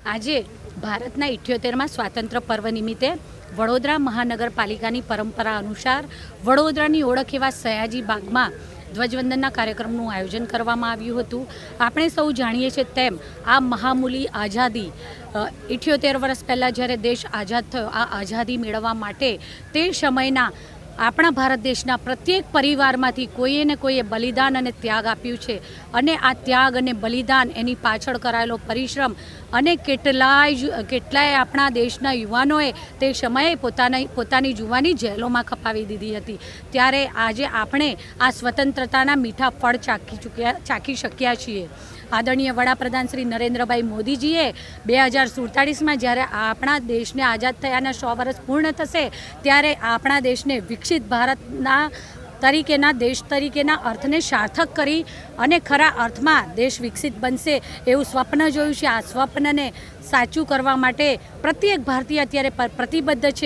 આજે ભારતના 78માં સ્વાતંત્ર્ય પર્વ નિમિત્તે વડોદરા મહાનગરપાલિકાની પરંપરા અનુસાર વડોદરાની ઓળખ એવા સયાજી બાગમાં ધ્વજવંદનના કાર્યક્રમનું આયોજન કરવામાં આવ્યું હતું। આપણે સૌ જાણીએ છીએ તેમ આ મહામૂલી આઝાદી 78 વર્ષ પહેલાં જ્યારે દેશ આઝાદ થયો, આ આઝાદી મેળવવા માટે તે સમયના આપણા ભારત દેશના પ્રત્યેક પરિવારમાંથી કોઈએ ને કોઈએ બલિદાન અને ત્યાગ આપ્યું છે અને આ ત્યાગ અને બલિદાન એની પાછળ કરાયેલો પરિશ્રમ અને કેટલાય આપણા દેશના યુવાનોએ તે સમયે પોતાની જુવાની જેલોમાં ખપાવી દીધી હતી। ત્યારે આજે આપણે આ સ્વતંત્રતાના મીઠા ફળ ચાખી શક્યા છીએ। આદરણીય વડાપ્રધાન શ્રી નરેન્દ્રભાઈ મોદીજીએ 2047માં જ્યારે આપણા દેશને આઝાદ થયાના 100 વર્ષ પૂર્ણ થશે ત્યારે આપણા દેશને વિકસિત ભારતના દેશ તરીકેના અર્થને સાર્થક કરી અને ખરા અર્થમાં દેશ વિકસિત બનશે એવું સ્વપ્ન જોયું છે। આ સ્વપ્નને સાચું કરવા માટે પ્રત્યેક ભારતીય અત્યારે પ્રતિબદ્ધ છે